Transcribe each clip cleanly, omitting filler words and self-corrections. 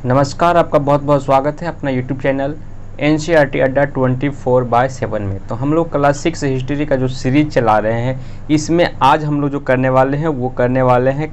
नमस्कार, आपका बहुत बहुत स्वागत है अपना यूट्यूब चैनल NCERT अड्डा 24/7 में। तो हम लोग क्लास 6 हिस्ट्री का जो सीरीज चला रहे हैं, इसमें आज हम लोग जो करने वाले हैं वो करने वाले हैं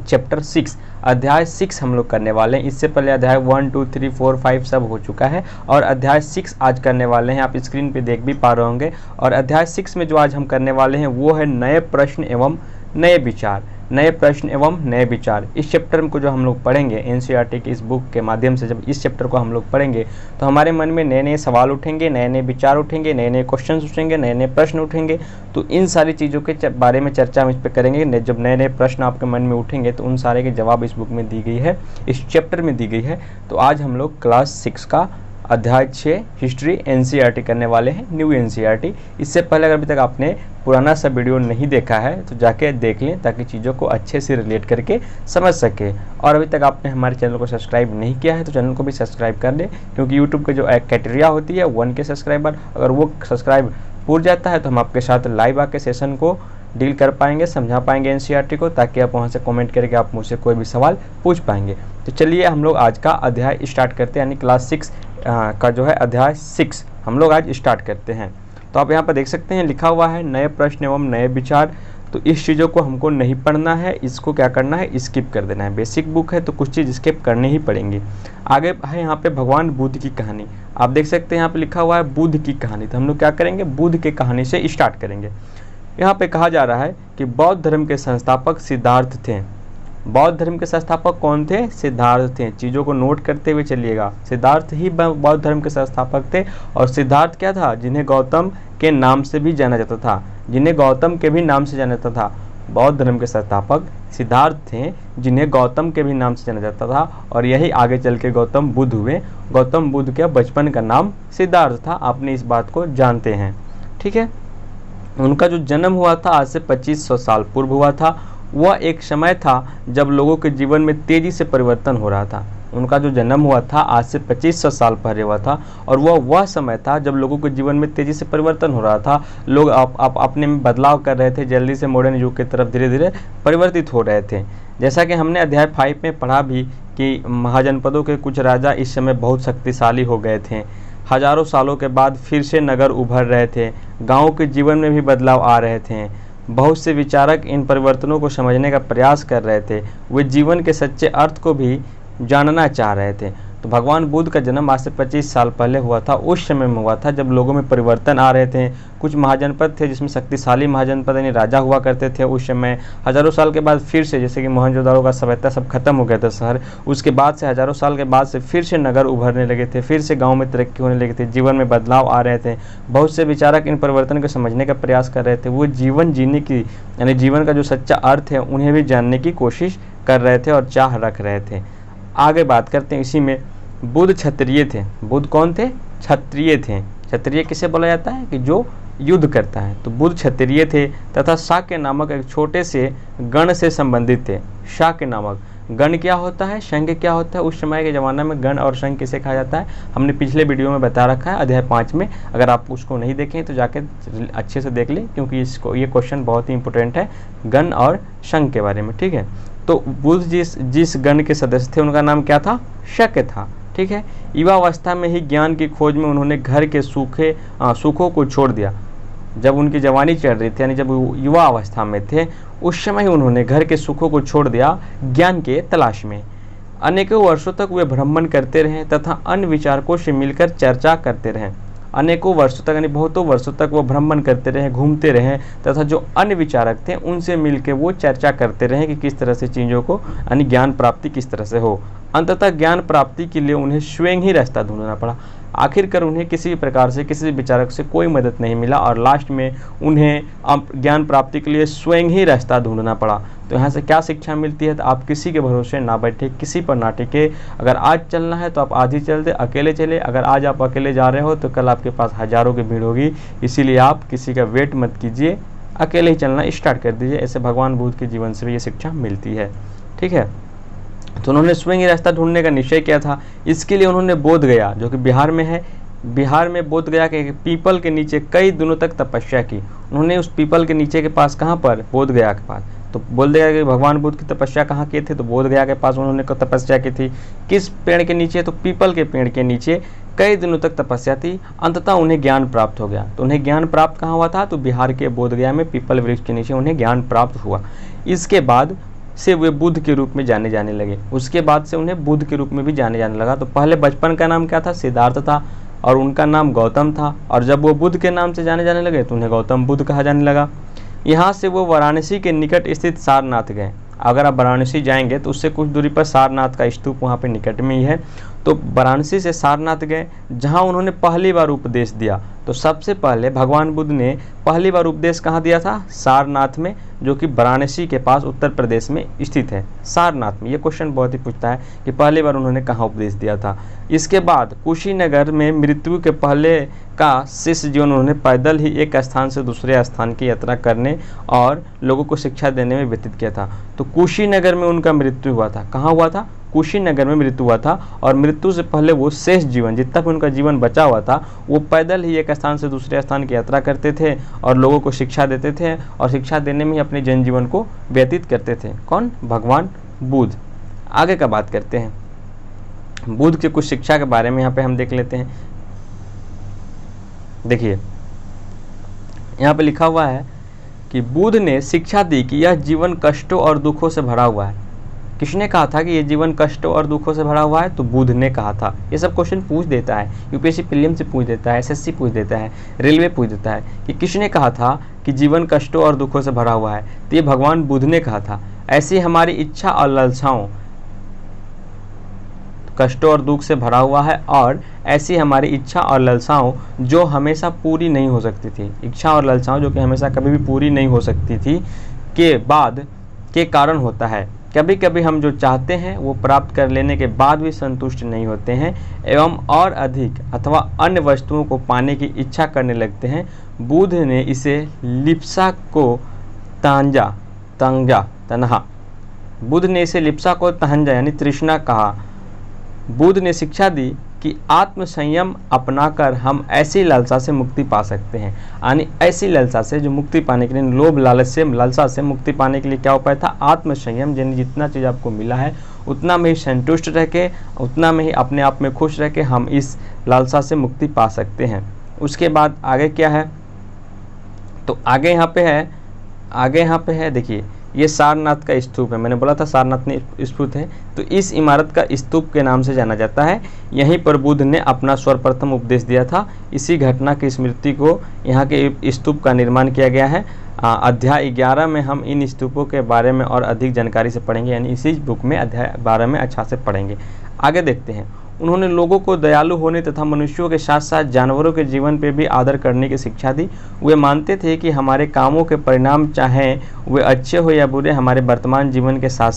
चैप्टर 6 अध्याय 6 हम लोग करने वाले हैं। इससे पहले अध्याय 1, 2, 3, 4, 5 सब हो चुका है और अध्याय 6 आज करने वाले हैं। आप स्क्रीन पे देख भी पा रहे होंगे। और अध्याय 6 में जो आज हम करने वाले हैं वो है नए प्रश्न एवं नए विचार। नए प्रश्न एवं नए विचार इस चैप्टर को जो हम लोग पढ़ेंगे NCERT की इस बुक के माध्यम से, जब इस चैप्टर को हम लोग पढ़ेंगे तो हमारे मन में नए नए सवाल उठेंगे, नए नए विचार उठेंगे, नए नए क्वेश्चन उठेंगे, नए नए प्रश्न उठेंगे। तो इन सारी चीज़ों के बारे में चर्चा हम इस पर करेंगे। जब नए नए प्रश्न आपके मन में उठेंगे तो उन सारे के जवाब इस बुक में दी गई है, इस चैप्टर में दी गई है। तो आज हम लोग क्लास 6 का अध्याय 6 हिस्ट्री NCERT करने वाले हैं, न्यू NCERT। इससे पहले अगर अभी तक आपने पुराना सा वीडियो नहीं देखा है तो जाके देख लें, ताकि चीज़ों को अच्छे से रिलेट करके समझ सके। और अभी तक आपने हमारे चैनल को सब्सक्राइब नहीं किया है तो चैनल को भी सब्सक्राइब कर लें, क्योंकि यूट्यूब के जो क्राइटेरिया होती है 1K सब्सक्राइबर, अगर वो सब्सक्राइब पूरा जाता है तो हम आपके साथ लाइव आके सेशन को डील कर पाएंगे, समझा पाएंगे NCERT को, ताकि आप वहाँ से कमेंट करके आप मुझसे कोई भी सवाल पूछ पाएंगे। तो चलिए हम लोग आज का अध्याय स्टार्ट करते हैं, यानी क्लास 6 का जो है अध्याय 6 हम लोग आज स्टार्ट करते हैं। तो आप यहाँ पर देख सकते हैं लिखा हुआ है नए प्रश्न एवं नए विचार। तो इस चीज़ों को हमको नहीं पढ़ना है, इसको क्या करना है, स्किप कर देना है। बेसिक बुक है तो कुछ चीज़ स्किप करनी ही पड़ेंगी। आगे है यहाँ पे भगवान बुद्ध की कहानी। आप देख सकते हैं यहाँ पे लिखा हुआ है बुद्ध की कहानी। तो हम लोग क्या करेंगे, बुद्ध की कहानी से स्टार्ट करेंगे। यहाँ पे कहा जा रहा है कि बौद्ध धर्म के संस्थापक सिद्धार्थ थे। बौद्ध धर्म के संस्थापक कौन थे? सिद्धार्थ थे। चीज़ों को नोट करते हुए चलिएगा, सिद्धार्थ ही बौद्ध धर्म के संस्थापक थे। और सिद्धार्थ क्या था? जिन्हें गौतम के नाम से भी जाना जाता था, जिन्हें गौतम के भी नाम से जाना जाता था। बौद्ध धर्म के संस्थापक सिद्धार्थ थे, जिन्हें गौतम के भी नाम से जाना जाता था। और यही आगे चल के गौतम बुद्ध हुए। गौतम बुद्ध का बचपन का नाम सिद्धार्थ था, आपने इस बात को जानते हैं, ठीक है। उनका जो जन्म हुआ था आज से 2500 साल पूर्व हुआ था। वह एक समय था जब लोगों के जीवन में तेज़ी से परिवर्तन हो रहा था। उनका जो जन्म हुआ था आज से 2500 साल पहले हुआ था, और वह समय था जब लोगों के जीवन में तेज़ी से परिवर्तन हो रहा था। लोग अपने में बदलाव कर रहे थे, जल्दी से मॉडर्न युग की तरफ धीरे धीरे परिवर्तित हो रहे थे। जैसा कि हमने अध्याय 5 में पढ़ा भी कि महाजनपदों के कुछ राजा इस समय बहुत शक्तिशाली हो गए थे। हजारों सालों के बाद फिर से नगर उभर रहे थे, गाँव के जीवन में भी बदलाव आ रहे थे। बहुत से विचारक इन परिवर्तनों को समझने का प्रयास कर रहे थे, वे जीवन के सच्चे अर्थ को भी जानना चाह रहे थे। तो भगवान बुद्ध का जन्म आज से 25 साल पहले हुआ था। उस समय में हुआ था जब लोगों में परिवर्तन आ रहे थे। कुछ महाजनपद थे जिसमें शक्तिशाली महाजनपद यानी राजा हुआ करते थे उस समय। हज़ारों साल के बाद फिर से, जैसे कि मोहनजोदड़ो का सभ्यता सब खत्म हो गया था शहर, उसके बाद से हज़ारों साल के बाद से फिर से नगर उभरने लगे थे, फिर से गाँव में तरक्की होने लगे थे, जीवन में बदलाव आ रहे थे। बहुत से विचारक इन परिवर्तन को समझने का प्रयास कर रहे थे। वो जीवन जीने की, यानी जीवन का जो सच्चा अर्थ है उन्हें भी जानने की कोशिश कर रहे थे और चाह रख रहे थे। आगे बात करते हैं इसी में। बुद्ध क्षत्रिय थे। बुद्ध कौन थे? क्षत्रिय थे। क्षत्रिय किसे बोला जाता है? कि जो युद्ध करता है। तो बुद्ध क्षत्रिय थे तथा शाक्य नामक एक छोटे से गण से संबंधित थे। शाक्य नामक गण क्या होता है, संघ क्या होता है? उस समय के ज़माने में गण और संघ किसे कहा जाता है, हमने पिछले वीडियो में बता रखा है अध्याय 5 में। अगर आप उसको नहीं देखें तो जाके अच्छे से देख लें, क्योंकि ये क्वेश्चन बहुत ही इंपॉर्टेंट है गण और संघ के बारे में, ठीक है। तो बुद्ध जिस गण के सदस्य थे उनका नाम क्या था? शक्य था, ठीक है। युवा अवस्था में ही ज्ञान की खोज में उन्होंने घर के सुखों को छोड़ दिया। जब उनकी जवानी चढ़ रही थी, यानी जब युवा अवस्था में थे, उस समय ही उन्होंने घर के सुखों को छोड़ दिया ज्ञान के तलाश में। अनेकों वर्षों तक वे भ्रमण करते रहे तथा अन्य विचारकों से मिलकर चर्चा करते रहे। अनेकों वर्षों तक, यानी बहुतों वर्षों तक वो भ्रमण करते रहे, घूमते रहे, तथा जो अन्य विचारक थे उनसे मिलकर वो चर्चा करते रहे कि किस तरह से चीज़ों को, यानी ज्ञान प्राप्ति किस तरह से हो। अंततः ज्ञान प्राप्ति के लिए उन्हें स्वयं ही रास्ता ढूंढना पड़ा। आखिरकार उन्हें किसी भी प्रकार से किसी विचारक से कोई मदद नहीं मिला और लास्ट में उन्हें ज्ञान प्राप्ति के लिए स्वयं ही रास्ता ढूंढना पड़ा। तो यहाँ से क्या शिक्षा मिलती है? तो आप किसी के भरोसे ना बैठे, किसी पर ना टिके। अगर आज चलना है तो आप आज ही चल दे, अकेले चले। अगर आज आप अकेले जा रहे हो तो कल आपके पास हजारों की भीड़ होगी, इसीलिए आप किसी का वेट मत कीजिए, अकेले ही चलना स्टार्ट कर दीजिए। ऐसे भगवान बुद्ध के जीवन से भी ये शिक्षा मिलती है, ठीक है। तो उन्होंने स्वयं ही रास्ता ढूंढने का निश्चय किया था। इसके लिए उन्होंने बोध गया, जो कि बिहार में है, बिहार में बोध गया के पीपल के नीचे कई दिनों तक तपस्या की। उन्होंने उस पीपल के नीचे के पास, कहाँ पर? बोध गया के पास तो बोल देगा कि भगवान बुद्ध की तपस्या कहाँ किए थे, तो बोध गया के पास उन्होंने तपस्या की थी। किस पेड़ के नीचे, तो पीपल के पेड़ के नीचे कई दिनों तक तपस्या थी। अंततः उन्हें ज्ञान प्राप्त हो गया। तो उन्हें ज्ञान प्राप्त कहाँ हुआ था, तो बिहार के बोधगया में पीपल वृक्ष के नीचे उन्हें ज्ञान प्राप्त हुआ। इसके बाद से वे बुद्ध के रूप में जाने जाने लगे। उसके बाद से उन्हें बुद्ध के रूप में भी जाने जाने लगा। तो पहले बचपन का नाम क्या था, सिद्धार्थ था, और उनका नाम गौतम था। और जब वो बुद्ध के नाम से जाने जाने लगे तो उन्हें गौतम बुद्ध कहा जाने लगा। यहाँ से वो वाराणसी के निकट स्थित सारनाथ गए। अगर आप वाराणसी जाएंगे तो उससे कुछ दूरी पर सारनाथ का स्तूप वहाँ पे निकट में ही है। तो वाराणसी से सारनाथ गए, जहाँ उन्होंने पहली बार उपदेश दिया। तो सबसे पहले भगवान बुद्ध ने पहली बार उपदेश कहाँ दिया था, सारनाथ में, जो कि वाराणसी के पास उत्तर प्रदेश में स्थित है। सारनाथ में, ये क्वेश्चन बहुत ही पूछता है कि पहली बार उन्होंने कहाँ उपदेश दिया था। इसके बाद कुशीनगर में मृत्यु के पहले का शिष्य जीवन उन्होंने पैदल ही एक स्थान से दूसरे स्थान की यात्रा करने और लोगों को शिक्षा देने में व्यतीत किया था। तो कुशीनगर में उनका मृत्यु हुआ था। कहाँ हुआ था, कुशीनगर में मृत्यु हुआ था। और मृत्यु से पहले वो शेष जीवन, जितना भी उनका जीवन बचा हुआ था, वो पैदल ही एक स्थान से दूसरे स्थान की यात्रा करते थे और लोगों को शिक्षा देते थे और शिक्षा देने में ही अपने जनजीवन को व्यतीत करते थे। कौन, भगवान बुद्ध। आगे का बात करते हैं, बुद्ध की कुछ शिक्षा के बारे में यहाँ पे हम देख लेते हैं। देखिए यहाँ पे लिखा हुआ है कि बुद्ध ने शिक्षा दी कि यह जीवन कष्टों और दुखों से भरा हुआ है। किसने कहा था कि ये जीवन कष्टों और दुखों से भरा हुआ है, तो बुद्ध ने कहा था। ये सब क्वेश्चन पूछ देता है, यूपीएससी प्रीलिम्स से पूछ देता है, एसएससी पूछ देता है, रेलवे पूछ देता है कि किसने कहा था कि जीवन कष्टों और दुखों से भरा हुआ है। तो ये भगवान बुद्ध ने कहा था। ऐसी हमारी इच्छा और लालसाओं, कष्टों और दुख से भरा हुआ है, और ऐसी हमारी इच्छा और लालसाओं जो हमेशा पूरी नहीं हो सकती थी, इच्छा और लालसाओं जो कि हमेशा कभी भी पूरी नहीं हो सकती थी, के बाद के कारण होता है। कभी कभी हम जो चाहते हैं वो प्राप्त कर लेने के बाद भी संतुष्ट नहीं होते हैं एवं और अधिक अथवा अन्य वस्तुओं को पाने की इच्छा करने लगते हैं। बुद्ध ने इसे लिप्सा को तन्हा, बुद्ध ने इसे लिप्सा को तहंजा यानी तृष्णा कहा। बुद्ध ने शिक्षा दी कि आत्म संयम अपनाकर हम ऐसी लालसा से मुक्ति पा सकते हैं। यानी ऐसी लालसा से जो मुक्ति पाने के लिए, लोभ लालच से, लालसा से मुक्ति पाने के लिए क्या उपाय था, आत्म संयम। यानी जितना चीज़ आपको मिला है उतना में ही संतुष्ट रह के, उतना में ही अपने आप में खुश रह के हम इस लालसा से मुक्ति पा सकते हैं। उसके बाद आगे क्या है, तो आगे यहाँ पे है देखिए, ये सारनाथ का स्तूप है। मैंने बोला था सारनाथ में स्तूप है, तो इस इमारत का स्तूप के नाम से जाना जाता है। यहीं पर बुद्ध ने अपना सर्वप्रथम उपदेश दिया था। इसी घटना की स्मृति को यहाँ के स्तूप का निर्माण किया गया है। अध्याय 11 में हम इन स्तूपों के बारे में और अधिक जानकारी से पढ़ेंगे, यानी इसी बुक में अध्याय 12 में अच्छा से पढ़ेंगे। आगे देखते हैं, उन्होंने लोगों को दयालु होने तथा मनुष्यों के साथ साथ जानवरों के जीवन पर भी आदर करने की शिक्षा दी। वे मानते थे कि हमारे कामों के परिणाम चाहे वे अच्छे हो या बुरे, हमारे वर्तमान जीवन के साथ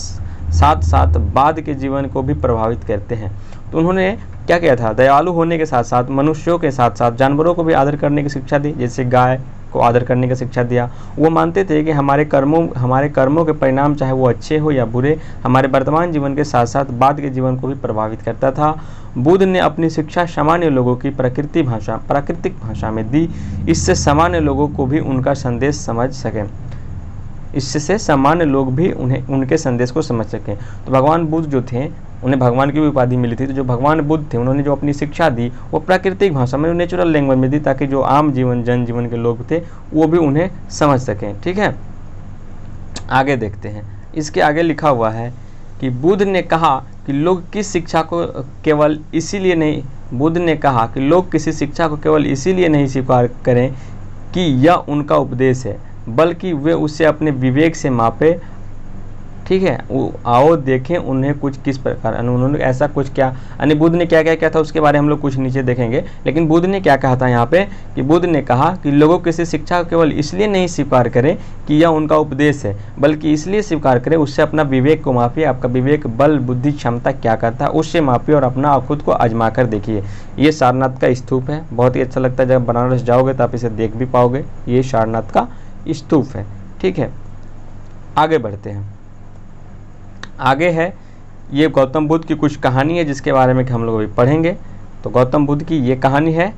साथ बाद के जीवन को भी प्रभावित करते हैं। तो उन्होंने क्या किया था, दयालु होने के साथ साथ मनुष्यों के साथ साथ जानवरों को भी आदर करने की शिक्षा दी। जैसे गाय को आदर करने की शिक्षा दिया। वो मानते थे कि हमारे कर्मों के परिणाम चाहे वो अच्छे हो या बुरे, हमारे वर्तमान जीवन के साथ साथ बाद के जीवन को भी प्रभावित करता था। बुद्ध ने अपनी शिक्षा सामान्य लोगों की प्राकृतिक भाषा में दी। इससे सामान्य लोगों को भी उनका संदेश समझ सकें, इससे सामान्य लोग भी उनके संदेश को समझ सकें। तो भगवान बुद्ध जो थे, उन्हें भगवान की भी उपाधि मिली थी। तो जो भगवान बुद्ध थे, उन्होंने जो अपनी शिक्षा दी वो प्राकृतिक भाषा में, नेचुरल लैंग्वेज में दी, ताकि जो आम जनजीवन के लोग थे वो भी उन्हें समझ सकें। ठीक है, आगे देखते हैं। इसके आगे लिखा हुआ है कि बुद्ध ने कहा कि लोग किस शिक्षा को केवल इसीलिए नहीं बुद्ध ने कहा कि लोग किसी शिक्षा को केवल इसीलिए नहीं स्वीकार करें कि यह उनका उपदेश है, बल्कि वे उसे अपने विवेक से मापे। ठीक है, वो आओ देखें उन्हें कुछ किस प्रकार, उन्होंने ऐसा कुछ क्या, यानी बुद्ध ने क्या क्या किया था उसके बारे में हम लोग कुछ नीचे देखेंगे। लेकिन बुद्ध ने क्या कहा था यहाँ पे कि बुद्ध ने कहा कि लोगों किसी शिक्षा को केवल इसलिए नहीं स्वीकार करें कि यह उनका उपदेश है, बल्कि इसलिए स्वीकार करें उससे अपना विवेक को मापिए। आपका विवेक, बल, बुद्धि, क्षमता क्या करता है उससे मापिए और अपना खुद को आजमा कर देखिए। ये सारनाथ का स्तूप है, बहुत ही अच्छा लगता है। जब बनारस जाओगे तो आप इसे देख भी पाओगे। ये सारनाथ का स्तूप है। ठीक है, आगे बढ़ते हैं। आगे है ये गौतम बुद्ध की कुछ कहानी है जिसके बारे में हम लोग अभी पढ़ेंगे। तो गौतम बुद्ध की ये कहानी है।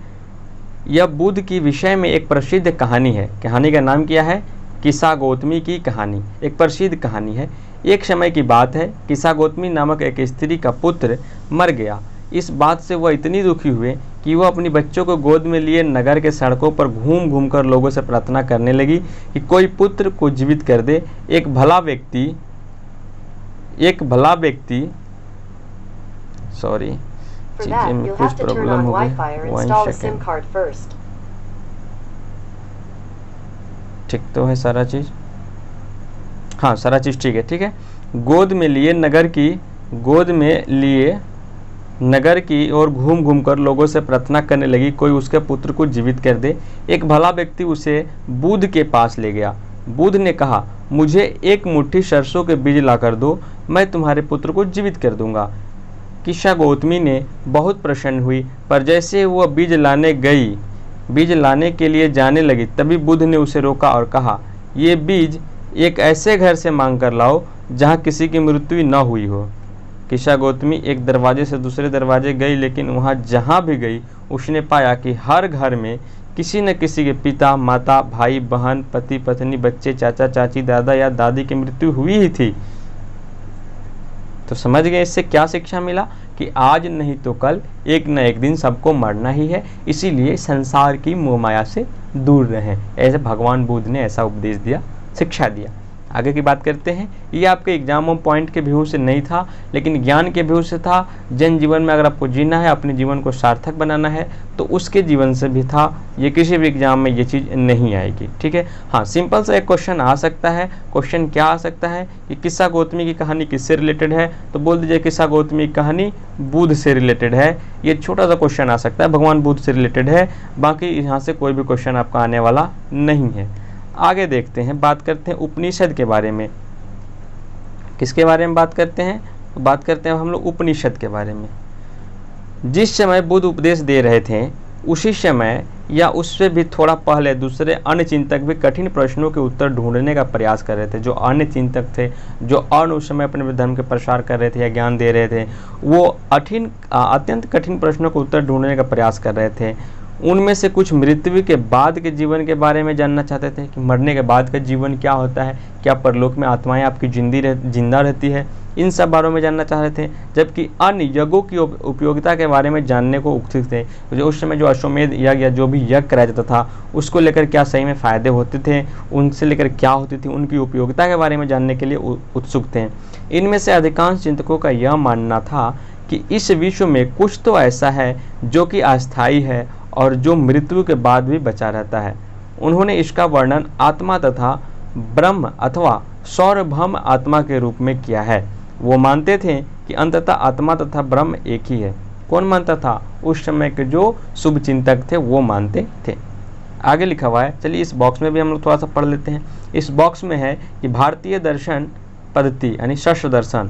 यह बुद्ध की विषय में एक प्रसिद्ध कहानी है। कहानी का नाम क्या है, किस्सा गौतमी की कहानी एक प्रसिद्ध कहानी है। एक समय की बात है, किस्सा गौतमी नामक एक स्त्री का पुत्र मर गया। इस बात से वह इतनी दुखी हुए कि वह अपनी बच्चों को गोद में लिए नगर के सड़कों पर घूम घूम कर लोगों से प्रार्थना करने लगी कि कोई पुत्र को जीवित कर दे। एक भला व्यक्ति सॉरी चीजें में कुछ प्रॉब्लम हो गई, 1 सेकंड। ठीक तो है सारा चीज, हाँ सारा चीज ठीक है। गोद में लिए नगर की ओर घूम घूम कर लोगों से प्रार्थना करने लगी कोई उसके पुत्र को जीवित कर दे। एक भला व्यक्ति उसे बुध के पास ले गया। बुध ने कहा, मुझे 1 मुट्ठी सरसों के बीज लाकर दो, मैं तुम्हारे पुत्र को जीवित कर दूंगा। किस्सा गौतमी ने बहुत प्रसन्न हुई, पर जैसे वह बीज लाने के लिए जाने लगी, तभी बुध ने उसे रोका और कहा, ये बीज एक ऐसे घर से मांग कर लाओ जहाँ किसी की मृत्यु न हुई हो। किस्सा गौतमी एक दरवाजे से दूसरे दरवाजे गई, लेकिन वहाँ जहाँ भी गई उसने पाया कि हर घर में किसी न किसी के पिता माता भाई बहन पति पत्नी बच्चे चाचा चाची दादा या दादी की मृत्यु हुई ही थी। तो समझ गए इससे क्या शिक्षा मिला कि आज नहीं तो कल एक न एक दिन सबको मरना ही है, इसीलिए संसार की मोह माया से दूर रहें। ऐसे भगवान बुद्ध ने ऐसा उपदेश दिया, शिक्षा दिया। आगे की बात करते हैं। ये आपके एग्जाम पॉइंट के व्यू से नहीं था, लेकिन ज्ञान के व्यू से था। जन जीवन में अगर आपको जीना है, अपने जीवन को सार्थक बनाना है, तो उसके जीवन से भी था। ये किसी भी एग्जाम में ये चीज़ नहीं आएगी, ठीक है। हाँ, सिंपल सा एक क्वेश्चन आ सकता है। क्वेश्चन क्या आ सकता है कि किस्सा गौतमी की कहानी किससे रिलेटेड है, तो बोल दीजिए किस्सा गौतमी की कहानी बुद्ध से रिलेटेड है। ये छोटा सा क्वेश्चन आ सकता है, भगवान बुद्ध से रिलेटेड है। बाकी यहाँ से कोई भी क्वेश्चन आपका आने वाला नहीं है। आगे देखते हैं, बात करते हैं उपनिषद के बारे में। किसके बारे में बात करते हैं? बात करते हैं हम लोग उपनिषद के बारे में। जिस समय बुद्ध उपदेश दे रहे थे, उसी समय या उससे भी थोड़ा पहले दूसरे अन्य चिंतक भी कठिन प्रश्नों के उत्तर ढूंढने का प्रयास कर रहे थे। जो अन्य चिंतक थे, जो अन्य उस समय अपने धर्म के प्रसार कर रहे थे या ज्ञान दे रहे थे, वो अत्यंत कठिन प्रश्नों के उत्तर ढूंढने का प्रयास कर रहे थे। उनमें से कुछ मृत्यु के बाद के जीवन के बारे में जानना चाहते थे कि मरने के बाद का जीवन क्या होता है, क्या परलोक में आत्माएं आपकी जिंदा रहती है, इन सब बारों में जानना चाह रहे थे। जबकि अन्य यज्ञों की उपयोगिता के बारे में जानने को उत्सुक थे। जो उस समय जो अश्वमेध यज्ञ या जो भी यज्ञ कराया जाता था, उसको लेकर क्या सही में फ़ायदे होते थे, उनसे लेकर क्या होती थी, उनकी उपयोगिता के बारे में जानने के लिए उत्सुक थे। इनमें से अधिकांश चिंतकों का यह मानना था कि इस विश्व में कुछ तो ऐसा है जो कि अस्थायी है और जो मृत्यु के बाद भी बचा रहता है। उन्होंने इसका वर्णन आत्मा तथा ब्रह्म अथवा सौरभम आत्मा के रूप में किया है। वो मानते थे कि अंततः आत्मा तथा ब्रह्म एक ही है। कौन मानता था? उस समय के जो शुभ चिंतक थे वो मानते थे। आगे लिखा हुआ है, चलिए इस बॉक्स में भी हम लोग थोड़ा सा पढ़ लेते हैं। इस बॉक्स में है कि भारतीय दर्शन पद्धति यानी शस्त्र दर्शन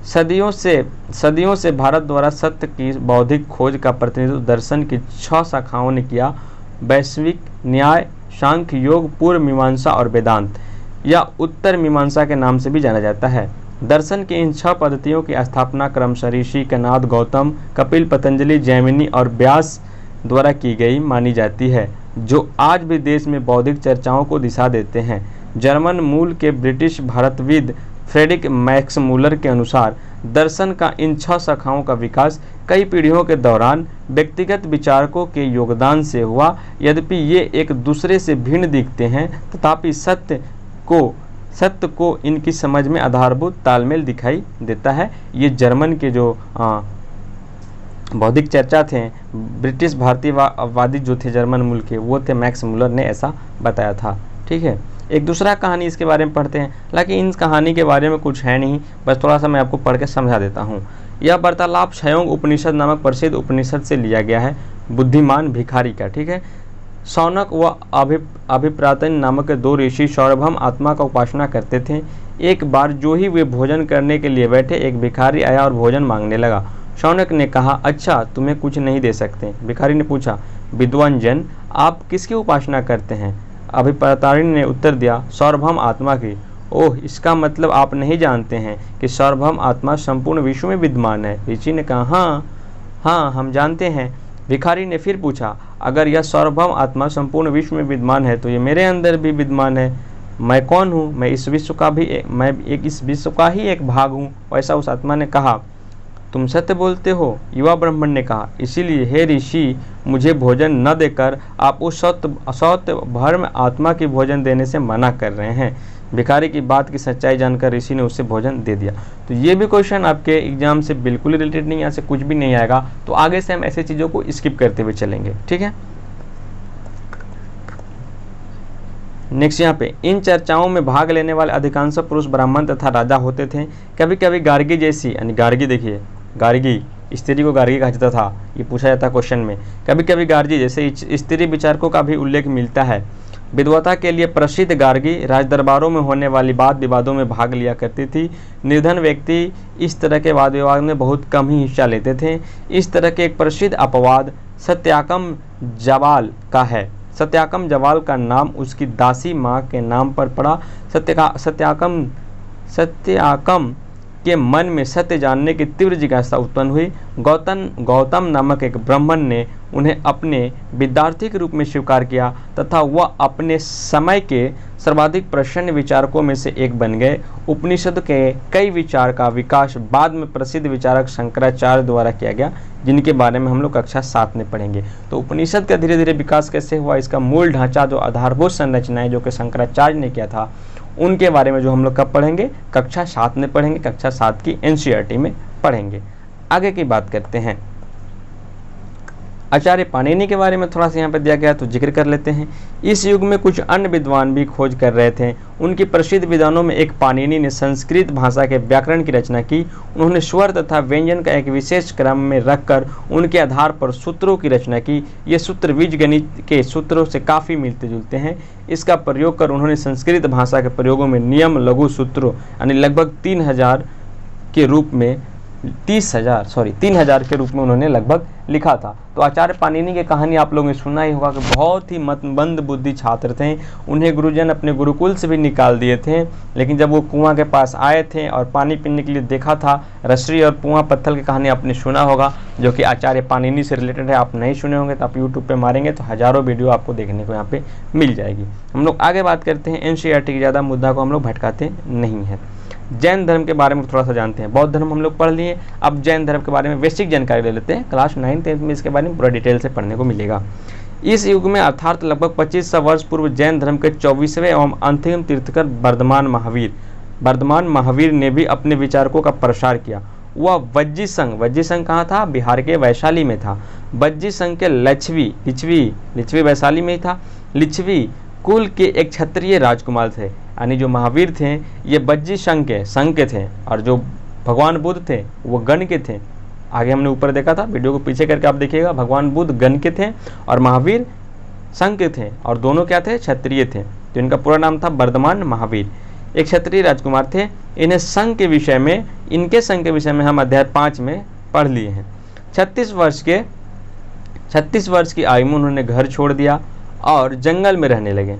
सदियों से भारत द्वारा सत्य की बौद्धिक खोज का प्रतिनिधित्व दर्शन की 6 शाखाओं ने किया। वैश्विक न्याय, सांख्य योग, पूर्व मीमांसा और वेदांत या उत्तर मीमांसा के नाम से भी जाना जाता है। दर्शन की इन 6 पद्धतियों की स्थापना क्रमशः ऋषि कनाद, गौतम, कपिल, पतंजलि, जैमिनी और व्यास द्वारा की गई मानी जाती है, जो आज भी देश में बौद्धिक चर्चाओं को दिशा देते हैं। जर्मन मूल के ब्रिटिश भारतविद फ्रेडरिक मैक्समूलर के अनुसार दर्शन का इन 6 शाखाओं का विकास कई पीढ़ियों के दौरान व्यक्तिगत विचारकों के योगदान से हुआ। यद्यपि ये एक दूसरे से भिन्न दिखते हैं, तथापि सत्य को इनकी समझ में आधारभूत तालमेल दिखाई देता है। ये जर्मन के जो बौद्धिक चर्चा थे, ब्रिटिश भारतीयवादी जो थे जर्मन मूल के, वो थे मैक्समूलर ने ऐसा बताया था। ठीक है, एक दूसरा कहानी इसके बारे में पढ़ते हैं। हालांकि इन कहानी के बारे में कुछ है नहीं, बस थोड़ा सा मैं आपको पढ़ के समझा देता हूँ। यह वार्तालाप क्षयोंग उपनिषद नामक प्रसिद्ध उपनिषद से लिया गया है, बुद्धिमान भिखारी का। ठीक है, शौनक व अभिप्रातन नामक 2 ऋषि सौरभम आत्मा का उपासना करते थे। एक बार जो ही वे भोजन करने के लिए बैठे, एक भिखारी आया और भोजन मांगने लगा। शौनक ने कहा, अच्छा तुम्हें कुछ नहीं दे सकते। भिखारी ने पूछा, विद्वान जन आप किसकी उपासना करते हैं? अभिप्रातारिणी ने उत्तर दिया, सौरभम आत्मा की। ओह, इसका मतलब आप नहीं जानते हैं कि सौरभम आत्मा संपूर्ण विश्व में विद्यमान है। ऋषि ने कहा, हाँ हम जानते हैं। भिखारी ने फिर पूछा, अगर यह सौरभम आत्मा संपूर्ण विश्व में विद्यमान है तो ये मेरे अंदर भी विद्यमान है। मैं कौन हूँ, मैं इस विश्व का भी इस विश्व का ही एक भाग हूँ। वैसा उस आत्मा ने कहा। तुम सत्य बोलते हो, युवा ब्राह्मण ने कहा, इसीलिए हे ऋषि, मुझे भोजन न देकर आप उस सत्य भर्म आत्मा की भोजन देने से मना कर रहे हैं। भिखारी की बात की सच्चाई जानकर ऋषि ने उसे भोजन दे दिया। तो ये भी क्वेश्चन आपके एग्जाम से बिल्कुल रिलेटेड नहीं, यहाँ से कुछ भी नहीं आएगा। तो आगे से हम ऐसे चीज़ों को स्किप करते हुए चलेंगे, ठीक है। नेक्स्ट यहाँ पे, इन चर्चाओं में भाग लेने वाले अधिकांश पुरुष ब्राह्मण तथा राजा होते थे। कभी कभी गार्गी जैसी, यानी गार्गी देखिए, गार्गी स्त्री को गार्गी कहा जाता था, ये पूछा जाता है क्वेश्चन में। कभी कभी गार्गी जैसे स्त्री विचारकों का भी उल्लेख मिलता है। विद्वता के लिए प्रसिद्ध गार्गी राजदरबारों में होने वाली वाद विवादों में भाग लिया करती थी। निर्धन व्यक्ति इस तरह के वाद विवाद में बहुत कम ही हिस्सा लेते थे। इस तरह के एक प्रसिद्ध अपवाद सत्याकम जवाल का है। सत्याकम जवाल का नाम उसकी दासी माँ के नाम पर पड़ा। सत्याकम के मन में सत्य जानने की तीव्र जिज्ञासा उत्पन्न हुई। गौतम नामक एक ब्राह्मण ने उन्हें अपने विद्यार्थी के रूप में स्वीकार किया तथा वह अपने समय के सर्वाधिक प्रसन्न विचारकों में से एक बन गए। उपनिषद के कई विचार का विकास बाद में प्रसिद्ध विचारक शंकराचार्य द्वारा किया गया, जिनके बारे में हम लोग कक्षा 7 में पढ़ेंगे। तो उपनिषद का धीरे धीरे विकास कैसे हुआ, इसका मूल ढांचा, जो आधारभूत संरचनाएं जो कि शंकराचार्य ने किया था, उनके बारे में जो हम लोग कब पढ़ेंगे, कक्षा 7 में पढ़ेंगे। कक्षा 7 की एनसीईआरटी में पढ़ेंगे। आगे की बात करते हैं, आचार्य पाणिनि के बारे में थोड़ा सा यहाँ पर दिया गया, तो जिक्र कर लेते हैं। इस युग में कुछ अन्य विद्वान भी खोज कर रहे थे। उनकी प्रसिद्ध विद्वानों में एक पाणिनि ने संस्कृत भाषा के व्याकरण की रचना की। उन्होंने स्वर तथा व्यंजन का एक विशेष क्रम में रखकर उनके आधार पर सूत्रों की रचना की। ये सूत्र बीजगणित के सूत्रों से काफ़ी मिलते जुलते हैं। इसका प्रयोग कर उन्होंने संस्कृत भाषा के प्रयोगों में नियम लघु सूत्रों यानी लगभग 3000 के रूप में 3000 के रूप में उन्होंने लगभग लिखा था। तो आचार्य पाणिनि की कहानी आप लोगों ने सुना ही होगा कि बहुत ही मंद बुद्धि छात्र थे। उन्हें गुरुजन अपने गुरुकुल से भी निकाल दिए थे, लेकिन जब वो कुआं के पास आए थे और पानी पीने के लिए देखा था, रसरी और कुआं पत्थर की कहानी आपने सुना होगा, जो कि आचार्य पाणिनि से रिलेटेड है। आप नहीं सुने होंगे तो आप यूट्यूब पर मारेंगे तो हज़ारों वीडियो आपको देखने को यहाँ पे मिल जाएगी। हम लोग आगे बात करते हैं। एनसीईआरटी की ज़्यादा मुद्दा को हम लोग भटकाते नहीं हैं। जैन धर्म के बारे में थोड़ा सा जानते हैं। बौद्ध धर्म हम लोग पढ़ लिए, अब जैन धर्म के बारे में बेसिक जानकारी ले लेते हैं। क्लास 9-10 में इसके बारे में पूरा डिटेल से पढ़ने को मिलेगा। इस युग में अर्थात लगभग 2500 वर्ष पूर्व जैन धर्म के 24वें एवं अंतिम तीर्थंकर वर्धमान महावीर ने भी अपने विचारकों का प्रसार किया। वह वज्जी संघ कहाँ था, बिहार के वैशाली में था। वज्जी संघ के लिच्छवी वैशाली में ही था। लिच्छवी कुल के एक क्षत्रिय राजकुमार थे, यानी जो महावीर थे ये बज्जी संघ के थे, और जो भगवान बुद्ध थे वो गण के थे। आगे हमने ऊपर देखा था, वीडियो को पीछे करके आप देखिएगा, भगवान बुद्ध गण के थे और महावीर संघ के थे, और दोनों क्या थे, क्षत्रिय थे। तो इनका पूरा नाम था वर्धमान महावीर। एक क्षत्रिय राजकुमार थे। इनके संघ के विषय में हम अध्याय 5 में पढ़ लिए हैं। 36 वर्ष की आयु में उन्होंने घर छोड़ दिया और जंगल में रहने लगे।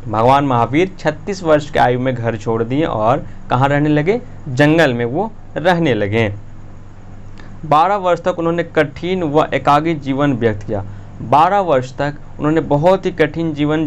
भगवान महावीर 36 वर्ष की आयु में घर छोड़ दिए और कहाँ रहने लगे, जंगल में वो रहने लगे। 12 वर्ष तक उन्होंने कठिन व एकाकी जीवन व्यतीत किया। 12 वर्ष तक उन्होंने बहुत ही कठिन जीवन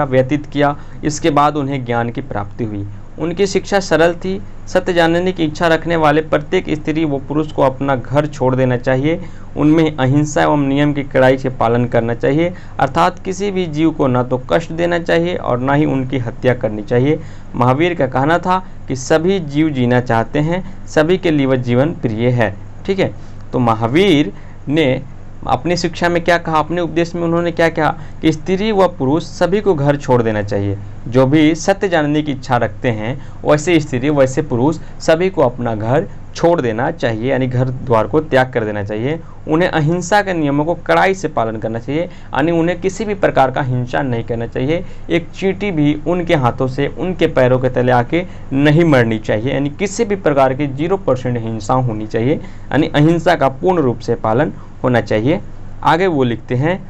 व्यतीत किया। इसके बाद उन्हें ज्ञान की प्राप्ति हुई। उनकी शिक्षा सरल थी। सत्य जानने की इच्छा रखने वाले प्रत्येक स्त्री व पुरुष को अपना घर छोड़ देना चाहिए। उनमें अहिंसा एवं नियम की कड़ाई से पालन करना चाहिए, अर्थात किसी भी जीव को न तो कष्ट देना चाहिए और न ही उनकी हत्या करनी चाहिए। महावीर का कहना था कि सभी जीव जीना चाहते हैं, सभी के लिए वह जीवन प्रिय है। ठीक है, तो महावीर ने अपनी शिक्षा में क्या कहा, अपने उपदेश में उन्होंने क्या कहा कि स्त्री व पुरुष सभी को घर छोड़ देना चाहिए। जो भी सत्य जानने की इच्छा रखते हैं वैसे स्त्री वैसे पुरुष सभी को अपना घर छोड़ देना चाहिए, यानी घर द्वार को त्याग कर देना चाहिए। उन्हें अहिंसा के नियमों को कड़ाई से पालन करना चाहिए, यानी उन्हें किसी भी प्रकार का हिंसा नहीं करना चाहिए। एक चींटी भी उनके हाथों से उनके पैरों के तले आके नहीं मरनी चाहिए, यानी किसी भी प्रकार की 0% हिंसा होनी चाहिए, यानी अहिंसा का पूर्ण रूप से पालन होना चाहिए। आगे वो लिखते हैं,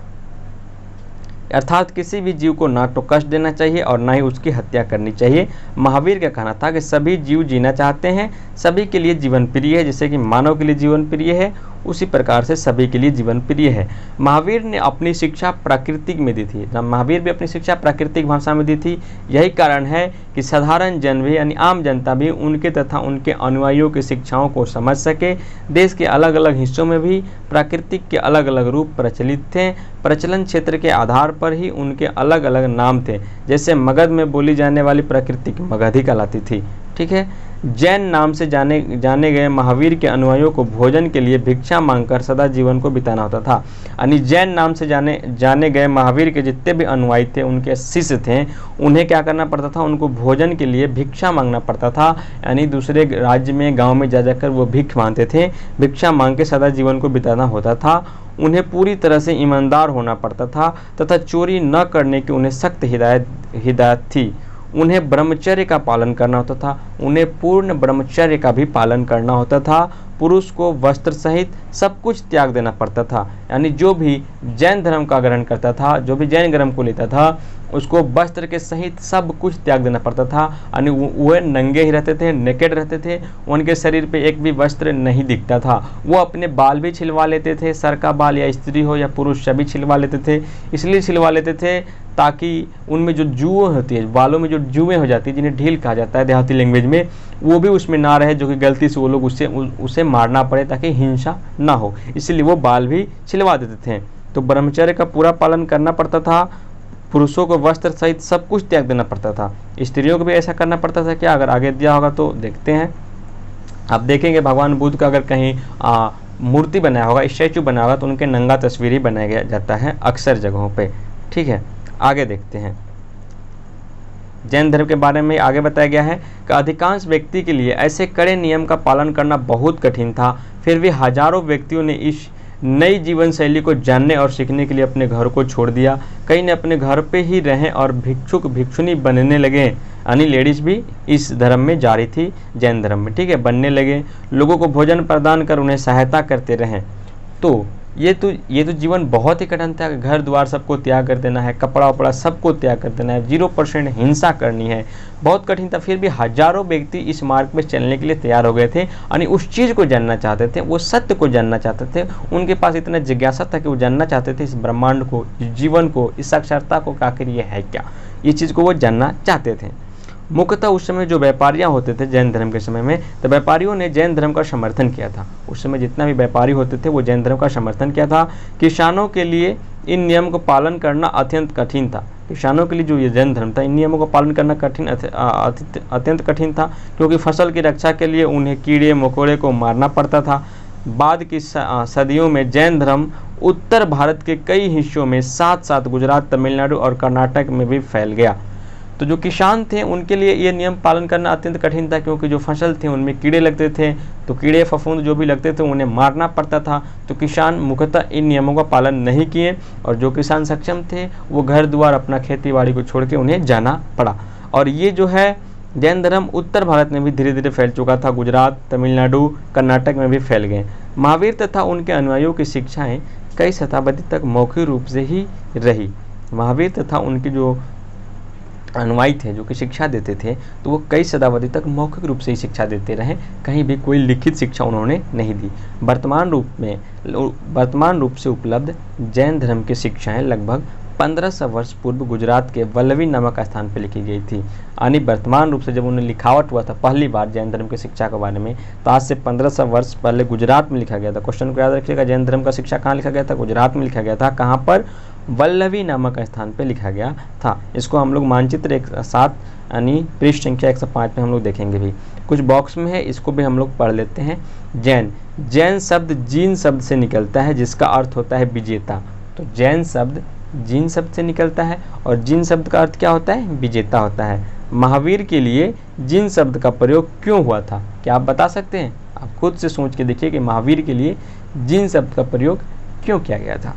अर्थात किसी भी जीव को ना तो कष्ट देना चाहिए और ना ही उसकी हत्या करनी चाहिए। महावीर का कहना था कि सभी जीव जीना चाहते हैं, सभी के लिए जीवन प्रिय है, जैसे कि मानव के लिए जीवन प्रिय है। उसी प्रकार से सभी के लिए जीवन प्रिय है। महावीर ने अपनी शिक्षा प्राकृतिक में दी थी, महावीर भी अपनी शिक्षा प्राकृतिक भाषा में दी थी। यही कारण है कि साधारण जन भी यानी आम जनता भी उनके तथा उनके अनुयायियों की शिक्षाओं को समझ सके। देश के अलग अलग हिस्सों में भी प्राकृतिक के अलग अलग रूप प्रचलित थे। प्रचलन क्षेत्र के आधार पर ही उनके अलग अलग नाम थे। जैसे मगध में बोली जाने वाली प्राकृतिक मगधी कहलाती थी। ठीक है। जैन नाम से जाने गए महावीर के अनुयायियों को भोजन के लिए भिक्षा मांगकर सदा जीवन को बिताना होता था। यानी जैन नाम से जाने गए महावीर के जितने भी अनुयायी थे, उनके शिष्य थे, उन्हें क्या करना पड़ता था, उनको भोजन के लिए भिक्षा मांगना पड़ता था। यानी दूसरे राज्य में, गाँव में जा जाकर वो भिख मांगते थे। भिक्षा मांग के सदा जीवन को बिताना होता था। उन्हें पूरी तरह से ईमानदार होना पड़ता था तथा चोरी न करने की उन्हें सख्त हिदायत थी। उन्हें ब्रह्मचर्य का पालन करना होता था। उन्हें पूर्ण ब्रह्मचर्य का भी पालन करना होता था। पुरुष को वस्त्र सहित सब कुछ त्याग देना पड़ता था। यानी जो भी जैन धर्म का ग्रहण करता था, जो भी जैन धर्म को लेता था, उसको वस्त्र के सहित सब कुछ त्याग देना पड़ता था। यानी वह नंगे ही रहते थे, नेकेड रहते थे। उनके शरीर पे एक भी वस्त्र नहीं दिखता था। वो अपने बाल भी छिलवा लेते थे, सर का बाल या स्त्री हो या पुरुष सभी छिलवा लेते थे। इसलिए छिलवा लेते थे ताकि उनमें जो जुएं होती है, बालों में जो जुएं हो जाती है, जिन्हें ढील कहा जाता है देहाती लैंग्वेज में, वो भी उसमें ना रहे, जो कि गलती से वो लोग उसे मारना पड़े ताकि हिंसा ना हो। इसलिए वो बाल भी छिलवा देते थे। तो ब्रह्मचर्य का पूरा पालन करना पड़ता था। पुरुषों को वस्त्र सहित सब कुछ त्याग देना पड़ता था। स्त्रियों को भी ऐसा करना पड़ता था। क्या अगर आगे दिया होगा तो देखते हैं। आप देखेंगे भगवान बुद्ध का अगर कहीं मूर्ति बनाया होगा, स्टैचू बनाया होगा, तो उनके नंगा तस्वीर ही बनाया जाता है अक्सर जगहों पे। ठीक है, आगे देखते हैं। जैन धर्म के बारे में आगे बताया गया है कि अधिकांश व्यक्ति के लिए ऐसे कड़े नियम का पालन करना बहुत कठिन था। फिर भी हजारों व्यक्तियों ने इस नई जीवन शैली को जानने और सीखने के लिए अपने घर को छोड़ दिया। कई ने अपने घर पे ही रहें और भिक्षुक भिक्षुनी बनने लगे। यानी लेडीज भी इस धर्म में जारी थी, जैन धर्म में। ठीक है, बनने लगे। लोगों को भोजन प्रदान कर उन्हें सहायता करते रहें। तो ये तो जीवन बहुत ही कठिन था। घर द्वार सबको त्याग कर देना है, कपड़ा वपड़ा सबको त्याग कर देना है, 0% हिंसा करनी है, बहुत कठिन था। फिर भी हजारों व्यक्ति इस मार्ग पर चलने के लिए तैयार हो गए थे। यानी उस चीज़ को जानना चाहते थे, वो सत्य को जानना चाहते थे। उनके पास इतना जिज्ञासा था कि वो जानना चाहते थे इस ब्रह्मांड को, इस जीवन को, इस साक्षरता को, आखिर ये है क्या, ये चीज़ को वो जानना चाहते थे। मुख्यतः उस समय जो व्यापारियाँ होते थे जैन धर्म के समय में, तो व्यापारियों ने जैन धर्म का समर्थन किया था। उस समय जितना भी व्यापारी होते थे वो जैन धर्म का समर्थन किया था। किसानों के लिए इन नियम को पालन करना अत्यंत कठिन था। किसानों के लिए जो ये जैन धर्म था, इन नियमों को पालन करना अत्यंत कठिन था, क्योंकि फसल की रक्षा के लिए उन्हें कीड़े मकोड़े को मारना पड़ता था। बाद की सदियों में जैन धर्म उत्तर भारत के कई हिस्सों में, साथ साथ गुजरात, तमिलनाडु और कर्नाटक में भी फैल गया। तो जो किसान थे उनके लिए ये नियम पालन करना अत्यंत कठिन था, क्योंकि जो फसल थे उनमें कीड़े लगते थे। तो कीड़े फफूंद जो भी लगते थे उन्हें मारना पड़ता था। तो किसान मुख्यतः इन नियमों का पालन नहीं किए, और जो किसान सक्षम थे वो घर द्वार अपना खेती बाड़ी को छोड़ के उन्हें जाना पड़ा। और ये जो है जैन धर्म उत्तर भारत में भी धीरे धीरे फैल चुका था। गुजरात, तमिलनाडु, कर्नाटक में भी फैल गए। महावीर तथा उनके अनुयायियों की शिक्षाएँ कई शताब्दी तक मौखिक रूप से ही रही। महावीर तथा उनके जो अनुयायी थे, जो कि शिक्षा देते थे, तो वो कई शताब्दी तक मौखिक रूप से ही शिक्षा देते रहे। कहीं भी कोई लिखित शिक्षा उन्होंने नहीं दी। वर्तमान रूप से उपलब्ध जैन धर्म की शिक्षाएं लगभग 1500 वर्ष पूर्व गुजरात के वल्लवी नामक स्थान पर लिखी गई थी। यानी वर्तमान रूप से जब उन्हें लिखावट हुआ था पहली बार जैन धर्म की शिक्षा के बारे में, तो आज से 1500 वर्ष पहले गुजरात में लिखा गया था। क्वेश्चन को याद रखिएगा, जैन धर्म का शिक्षा कहाँ लिखा गया था? गुजरात में लिखा गया था। कहाँ पर? वल्लवी नामक स्थान पे लिखा गया था। इसको हम लोग मानचित्र 107 यानी पृष्ठ संख्या 105 में हम लोग देखेंगे भी। कुछ बॉक्स में है, इसको भी हम लोग पढ़ लेते हैं। जैन शब्द जीन शब्द से निकलता है, जिसका अर्थ होता है विजेता। तो जैन शब्द जीन शब्द से निकलता है, और जीन शब्द का अर्थ क्या होता है? विजेता होता है। महावीर के लिए जीन शब्द का प्रयोग क्यों हुआ था? क्या आप बता सकते हैं? आप खुद से सोच के देखिए कि महावीर के लिए जीन शब्द का प्रयोग क्यों किया गया था।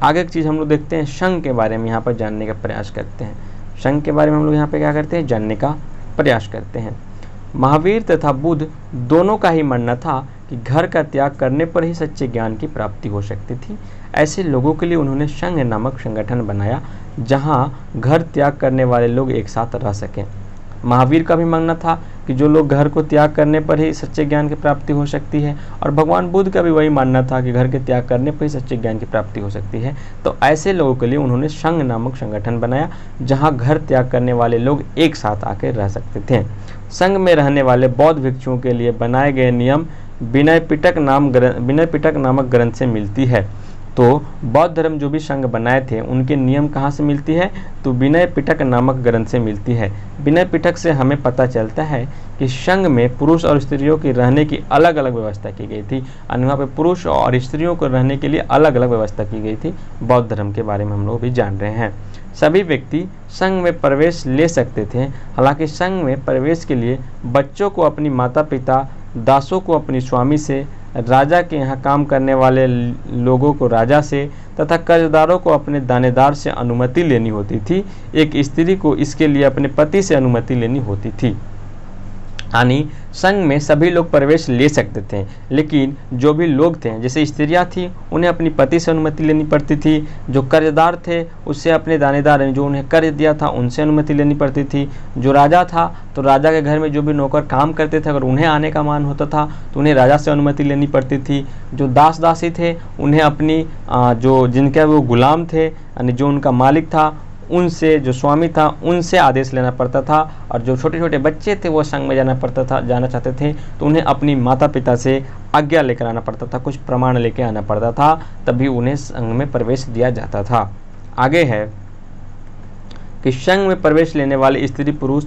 आगे एक चीज़ हम लोग देखते हैं, संघ के बारे में यहाँ पर जानने का प्रयास करते हैं। संघ के बारे में हम लोग यहाँ पे क्या करते हैं? जानने का प्रयास करते हैं। महावीर तथा बुद्ध दोनों का ही मानना था कि घर का त्याग करने पर ही सच्चे ज्ञान की प्राप्ति हो सकती थी। ऐसे लोगों के लिए उन्होंने संघ नामक संगठन बनाया, जहाँ घर त्याग करने वाले लोग एक साथ रह सकें। महावीर का भी मानना था कि जो लोग घर को त्याग करने पर ही सच्चे ज्ञान की प्राप्ति हो सकती है, और भगवान बुद्ध का भी वही मानना था कि घर के त्याग करने पर ही सच्चे ज्ञान की प्राप्ति हो सकती है। तो ऐसे लोगों के लिए उन्होंने संघ नामक संगठन बनाया, जहाँ घर त्याग करने वाले लोग एक साथ आकर रह सकते थे। संघ में रहने वाले बौद्ध भिक्षुओं के लिए बनाए गए नियम विनय पिटक नामक ग्रंथ से मिलती है। तो बौद्ध धर्म जो भी संघ बनाए थे उनके नियम कहाँ से मिलती है, तो विनय पिटक नामक ग्रंथ से मिलती है। विनय पिटक से हमें पता चलता है कि संघ में पुरुष और स्त्रियों की रहने की अलग अलग व्यवस्था की गई थी, और वहाँ पे पुरुष और स्त्रियों को रहने के लिए अलग अलग व्यवस्था की गई थी। बौद्ध धर्म के बारे में हम लोग भी जान रहे हैं। सभी व्यक्ति संघ में प्रवेश ले सकते थे। हालांकि संघ में प्रवेश के लिए बच्चों को अपनी माता पिता, दासों को अपनी स्वामी से, राजा के यहाँ काम करने वाले लोगों को राजा से तथा कर्जदारों को अपने दानेदार से अनुमति लेनी होती थी। एक स्त्री को इसके लिए अपने पति से अनुमति लेनी होती थी। यानी संघ में सभी लोग प्रवेश ले सकते थे, लेकिन जो भी लोग थे, जैसे स्त्रियां थी, उन्हें अपनी पति से अनुमति लेनी पड़ती थी। जो कर्जदार थे उससे अपने दानेदार जो उन्हें कर्ज दिया था उनसे अनुमति लेनी पड़ती थी। जो राजा था तो राजा के घर में जो भी नौकर काम करते थे, अगर उन्हें आने का मान होता था तो उन्हें राजा से अनुमति लेनी पड़ती थी। जो दास दासी थे उन्हें अपनी जो जिनके वो गुलाम थे, यानी जो उनका मालिक था उनसे, जो स्वामी था उनसे आदेश लेना पड़ता था। और जो छोटे छोटे बच्चे थे वो संघ में जाना चाहते थे तो उन्हें अपनी माता पिता से आज्ञा लेकर आना पड़ता था, कुछ प्रमाण लेकर आना पड़ता था, तभी उन्हें संघ में प्रवेश दिया जाता था। आगे है कि संघ में प्रवेश लेने वाले स्त्री पुरुष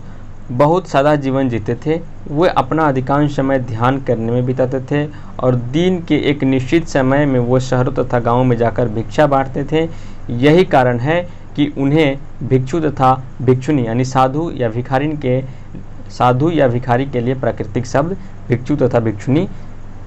बहुत सादा जीवन जीते थे। वे अपना अधिकांश समय ध्यान करने में बिताते थे और दिन के एक निश्चित समय में वो शहरों तथा गाँवों में जाकर भिक्षा बांटते थे। यही कारण है कि उन्हें भिक्षु तथा भिक्षुनी यानी साधु या भिखारी के लिए प्राकृतिक शब्द भिक्षु तथा भिक्षुनी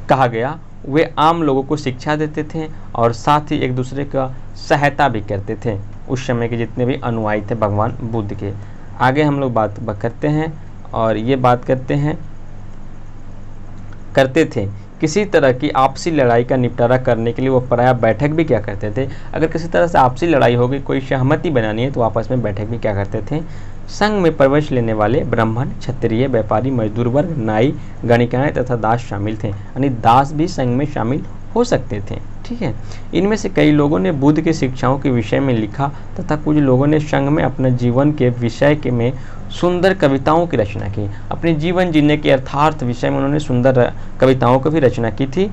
कहा गया। वे आम लोगों को शिक्षा देते थे और साथ ही एक दूसरे का सहायता भी करते थे, उस समय के जितने भी अनुयायी थे भगवान बुद्ध के। आगे हम लोग बात करते हैं, और ये बात करते थे किसी तरह की आपसी लड़ाई का निपटारा करने के लिए वो प्रायः बैठक भी क्या करते थे। अगर किसी तरह से आपसी लड़ाई हो गई, कोई सहमति बनानी है, तो आपस में बैठक भी क्या करते थे। संघ में प्रवेश लेने वाले ब्राह्मण, क्षत्रिय, व्यापारी, मजदूर वर्ग, नाई, गणिकाएं तथा दास शामिल थे, यानी दास भी संघ में शामिल हो सकते थे। ठीक है, इनमें से कई लोगों ने बुद्ध की शिक्षाओं के विषय में लिखा तथा कुछ लोगों ने संघ में अपने जीवन के विषय के में सुंदर कविताओं की रचना की। अपने जीवन जीने के अर्थार्थ विषय में उन्होंने सुंदर कविताओं की भी रचना की थी।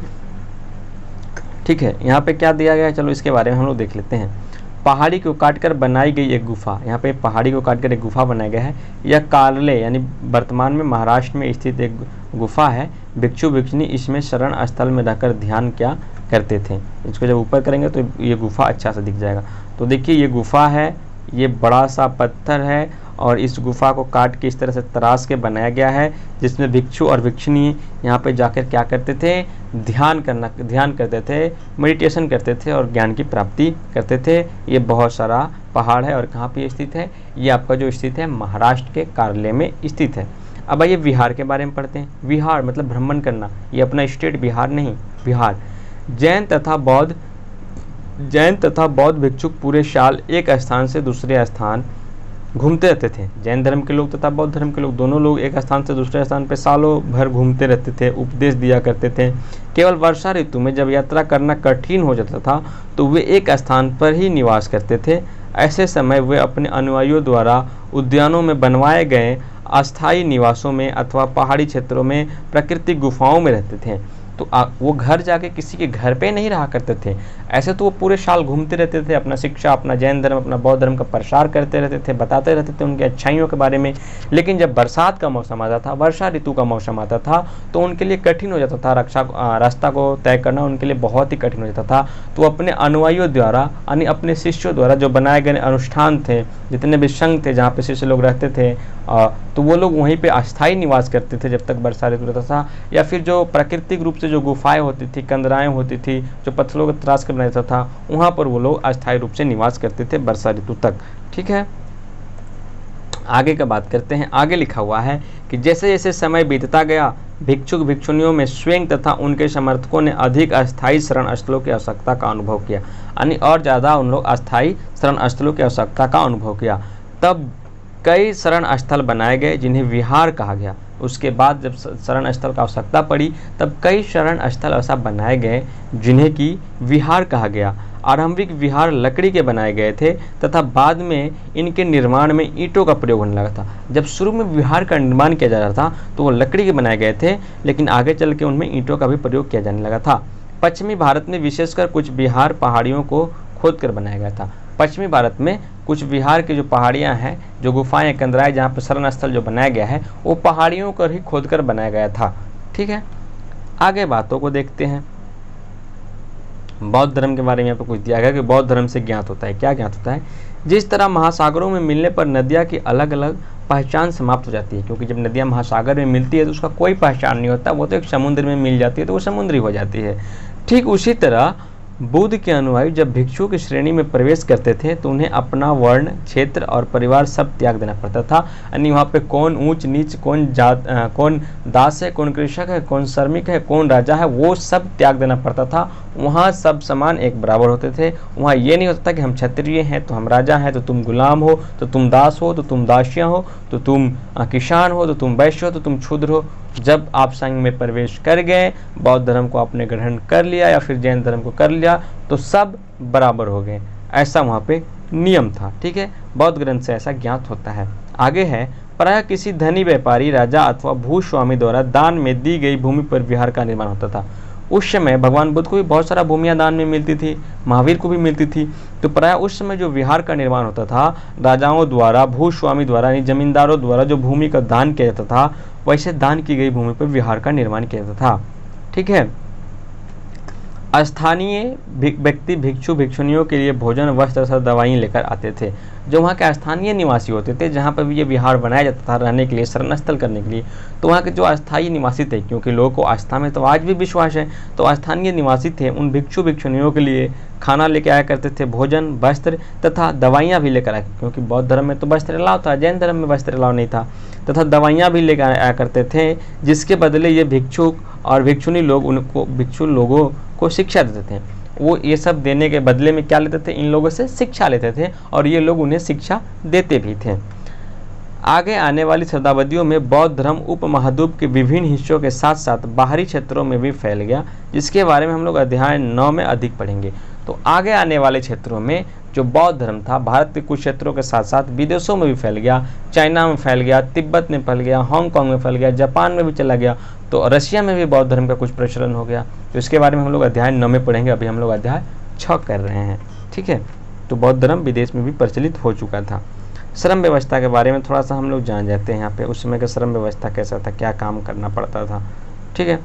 ठीक है, यहाँ पे क्या दिया गया है, चलो इसके बारे में हम लोग देख लेते हैं। पहाड़ी को काटकर बनाई गई एक गुफा, यहाँ पे पहाड़ी को काटकर एक गुफा बनाया गया है। यह कार्ले यानी वर्तमान में महाराष्ट्र में स्थित एक गुफा है। भिक्षु भिक्षुनी इसमें शरण स्थल में रहकर ध्यान क्या करते थे। इसको जब ऊपर करेंगे तो ये गुफा अच्छा से दिख जाएगा। तो देखिए ये गुफा है, ये बड़ा सा पत्थर है और इस गुफा को काट के इस तरह से तराश के बनाया गया है, जिसमें भिक्षु और भिक्षुनी यहाँ पे जाकर क्या करते थे, ध्यान करते थे, मेडिटेशन करते थे और ज्ञान की प्राप्ति करते थे। ये बहुत सारा पहाड़ है और कहाँ पे स्थित है, ये आपका जो स्थित है महाराष्ट्र के कार्ले में स्थित है। अब आइए बिहार के बारे में पढ़ते हैं। बिहार मतलब भ्रमण करना, ये अपना स्टेट बिहार नहीं, बिहार। जैन तथा बौद्ध भिक्षुक पूरे साल एक स्थान से दूसरे स्थान घूमते रहते थे। जैन धर्म के लोग तथा बौद्ध धर्म के लोग दोनों लोग एक स्थान से दूसरे स्थान पर सालों भर घूमते रहते थे, उपदेश दिया करते थे। केवल वर्षा ऋतु में जब यात्रा करना कठिन हो जाता था तो वे एक स्थान पर ही निवास करते थे। ऐसे समय वे अपने अनुयायियों द्वारा उद्यानों में बनवाए गए अस्थायी निवासों में अथवा पहाड़ी क्षेत्रों में प्राकृतिक गुफाओं में रहते थे। तो वो घर जाके किसी के घर पे नहीं रहा करते थे। ऐसे तो वो पूरे साल घूमते रहते थे, अपना शिक्षा, अपना जैन धर्म, अपना बौद्ध धर्म का प्रसार करते रहते थे, बताते रहते थे उनकी अच्छाइयों के बारे में। लेकिन जब बरसात का मौसम आता था, वर्षा ऋतु का मौसम आता था, तो उनके लिए कठिन हो जाता था, रास्ता को तय करना उनके लिए बहुत ही कठिन हो जाता था। तो अपने अनुयायियों द्वारा यानी अपने शिष्यों द्वारा जो बनाए गए अनुष्ठान थे, जितने भी संघ थे जहाँ पे शिष्य लोग रहते थे, तो वो लोग वहीं पे अस्थायी निवास करते थे जब तक वर्षा ऋतु रहता था। या फिर जो प्राकृतिक रूप से जो गुफाएं होती थी, कंदराएं होती थी, जो पत्थरों को तराश कर बनाया था, वहाँ पर वो लोग अस्थायी रूप से निवास करते थे वर्षा ऋतु तक। ठीक है, आगे का बात करते हैं। आगे लिखा हुआ है कि जैसे जैसे समय बीतता गया, भिक्षुक भिक्षुनियों में स्वयं तथा उनके समर्थकों ने अधिक अस्थायी शरण स्थलों की आवश्यकता का अनुभव किया, यानी और ज़्यादा उन लोग अस्थायी शरण स्थलों की आवश्यकता का अनुभव किया। तब कई शरण स्थल बनाए गए जिन्हें विहार कहा गया। उसके बाद जब शरण स्थल का आवश्यकता पड़ी तब कई शरण स्थल ऐसा बनाए गए जिन्हें कि विहार कहा गया। आरंभिक विहार लकड़ी के बनाए गए थे तथा बाद में इनके निर्माण में ईंटों का प्रयोग होने लगा था। जब शुरू में विहार का निर्माण किया जा रहा था तो वो लकड़ी के बनाए गए थे, लेकिन आगे चल के उनमें ईंटों का भी प्रयोग किया जाने लगा था। पश्चिमी भारत में विशेषकर कुछ विहार पहाड़ियों को खोद कर बनाया गया था। पश्चिमी भारत में कुछ विहार की जो पहाड़ियाँ हैं, जो गुफाएं, कंदराएं, जहाँ पर शरण स्थल जो बनाया गया है वो पहाड़ियों को ही खोद कर बनाया गया था। ठीक है, आगे बातों को देखते हैं। बौद्ध धर्म के बारे में यहाँ पर कुछ दिया गया कि बौद्ध धर्म से ज्ञात होता है। क्या ज्ञात होता है? जिस तरह महासागरों में मिलने पर नदियाँ की अलग अलग पहचान समाप्त हो जाती है, क्योंकि जब नदियाँ महासागर में मिलती है तो उसका कोई पहचान नहीं होता, वो तो एक समुद्र में मिल जाती है तो वो समुद्री हो जाती है। ठीक उसी तरह बुद्ध के अनुयायी जब भिक्षु की श्रेणी में प्रवेश करते थे तो उन्हें अपना वर्ण, क्षेत्र और परिवार सब त्याग देना पड़ता था। यानी वहाँ पे कौन ऊंच नीच, कौन जात, कौन दास है, कौन कृषक है, कौन श्रमिक है, कौन राजा है, वो सब त्याग देना पड़ता था। वहाँ सब समान एक बराबर होते थे। वहाँ ये नहीं होता था कि हम क्षत्रिय हैं तो हम राजा हैं, तो तुम गुलाम हो, तो तुम दास हो, तो तुम दासियाँ हो, तो तुम किसान हो, तो तुम वैश्य हो, तो तुम क्षुद्र हो। जब आप संघ में प्रवेश कर गए, बौद्ध धर्म को आपने ग्रहण कर लिया या फिर जैन धर्म को कर लिया, तो सब बराबर हो गए। ऐसा वहाँ पे नियम था। ठीक है, बौद्ध ग्रंथ से ऐसा ज्ञात होता है। आगे है, प्रायः किसी धनी व्यापारी, राजा अथवा भूस्वामी द्वारा दान में दी गई भूमि पर विहार का निर्माण होता था। उस समय भगवान बुद्ध को भी बहुत सारा भूमियाँ दान में मिलती थी, महावीर को भी मिलती थी। तो प्रायः उस समय जो विहार का निर्माण होता था, राजाओं द्वारा, भूस्वामी द्वारा, यानी जमींदारों द्वारा जो भूमि का दान किया जाता था, वैसे दान की गई भूमि पर विहार का निर्माण किया जाता था। ठीक है, स्थानीय व्यक्ति भिक्षु भिक्षुणियों के लिए भोजन, वस्त्र तथा दवाई लेकर आते थे। जो वहाँ के स्थानीय निवासी होते थे, जहाँ पर भी ये विहार बनाया जाता था रहने के लिए, शरण स्थल करने के लिए, तो वहाँ के जो अस्थायी निवासी थे, क्योंकि लोगों को आस्था में तो आज भी विश्वास है, तो स्थानीय निवासी थे, उन भिक्षु भिक्षुणियों के लिए खाना लेके आया करते थे, भोजन, वस्त्र तथा दवाइयाँ भी लेकर आए, क्योंकि बौद्ध धर्म में तो वस्त्र अलाव था, जैन धर्म में वस्त्र अलाव नहीं था, तथा दवाइयाँ भी लेकर आया करते थे, जिसके बदले ये भिक्षुक और भिक्षुणी लोग उनको, भिक्षु लोगों को शिक्षा देते थे। वो ये सब देने के बदले में क्या लेते थे? इन लोगों से शिक्षा लेते थे और ये लोग उन्हें शिक्षा देते भी थे। आगे आने वाली शताब्दियों में बौद्ध धर्म उपमहाद्वीप के विभिन्न हिस्सों के साथ साथ बाहरी क्षेत्रों में भी फैल गया, जिसके बारे में हम लोग अध्याय 9 में अधिक पढ़ेंगे। तो आगे आने वाले क्षेत्रों में जो बौद्ध धर्म था, भारत के कुछ क्षेत्रों के साथ साथ विदेशों में भी फैल गया, चाइना में फैल गया, तिब्बत में फैल गया, हांगकांग में फैल गया, जापान में भी चला गया, तो रशिया में भी बौद्ध धर्म का कुछ प्रचलन हो गया। तो इसके बारे में हम लोग अध्याय 9 में पढ़ेंगे, अभी हम लोग अध्याय 6 कर रहे हैं। ठीक है, तो बौद्ध धर्म विदेश में भी प्रचलित हो चुका था। श्रम व्यवस्था के बारे में थोड़ा सा हम लोग जान जाते हैं। यहाँ पे उस समय का श्रम व्यवस्था कैसा था, क्या काम करना पड़ता था। ठीक है,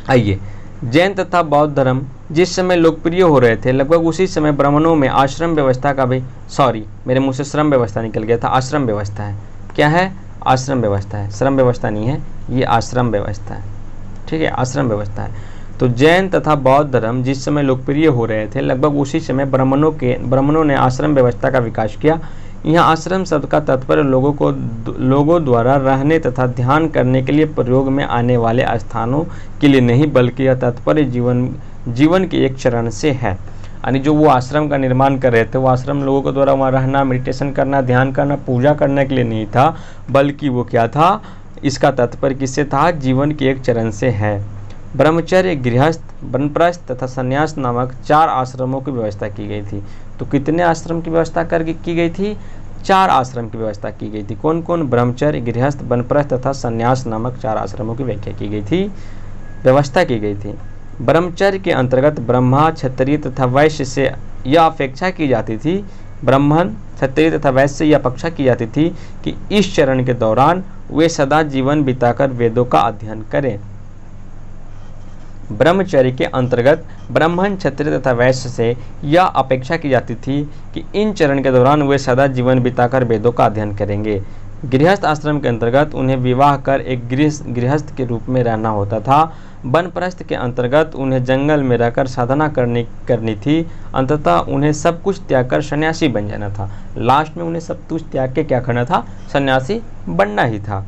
आइए, जैन तथा बौद्ध धर्म जिस समय लोकप्रिय हो रहे थे, लगभग उसी समय ब्राह्मणों में आश्रम व्यवस्था का भी, सॉरी मेरे मुंह से श्रम व्यवस्था निकल गया था, आश्रम व्यवस्था है। क्या है? आश्रम व्यवस्था है, श्रम व्यवस्था नहीं है, ये आश्रम व्यवस्था है। ठीक है, आश्रम व्यवस्था है। तो जैन तथा बौद्ध धर्म जिस समय लोकप्रिय हो रहे थे, लगभग उसी समय ब्राह्मणों ने आश्रम व्यवस्था का विकास किया। यहाँ आश्रम शब्द का तात्पर्य लोगों द्वारा रहने तथा ध्यान करने के लिए प्रयोग में आने वाले स्थानों के लिए नहीं, बल्कि यह तात्पर्य जीवन के एक चरण से है। यानी जो वो आश्रम का निर्माण कर रहे थे, वो आश्रम लोगों के द्वारा वहाँ रहना, मेडिटेशन करना, ध्यान करना, पूजा करने के लिए नहीं था, बल्कि वो क्या था, इसका तात्पर्य किससे था? जीवन के एक चरण से है। ब्रह्मचर्य, गृहस्थ, वानप्रस्थ तथा संन्यास नामक 4 आश्रमों की व्यवस्था की गई थी। तो कितने आश्रम की व्यवस्था की गई थी? 4 आश्रम की व्यवस्था की गई थी। कौन कौन? ब्रह्मचर्य, गृहस्थ, वानप्रस्थ तथा संन्यास नामक 4 आश्रमों की व्याख्या की गई थी, व्यवस्था की गई थी। ब्रह्मचर्य के अंतर्गत ब्रह्मा, क्षत्रिय तथा वैश्य से यह अपेक्षा की जाती थी, ब्राह्मण, क्षत्रिय तथा वैश्य से यह अपेक्षा की जाती थी कि इस चरण के दौरान वे सदा जीवन बिताकर वेदों का अध्ययन करें। ब्रह्मचर्य के अंतर्गत ब्राह्मण, क्षत्रिय तथा वैश्य से यह अपेक्षा की जाती थी कि इन चरण के दौरान वे सदा जीवन बिताकर वेदों का अध्ययन करेंगे। गृहस्थ आश्रम के अंतर्गत उन्हें विवाह कर एक गृहस्थ के रूप में रहना होता था। वानप्रस्थ के अंतर्गत उन्हें जंगल में रहकर साधना करनी थी। अंततः उन्हें सब कुछ त्याग कर सन्यासी बन जाना था। लास्ट में उन्हें सब कुछ त्याग के क्या करना था? सन्यासी बनना ही था।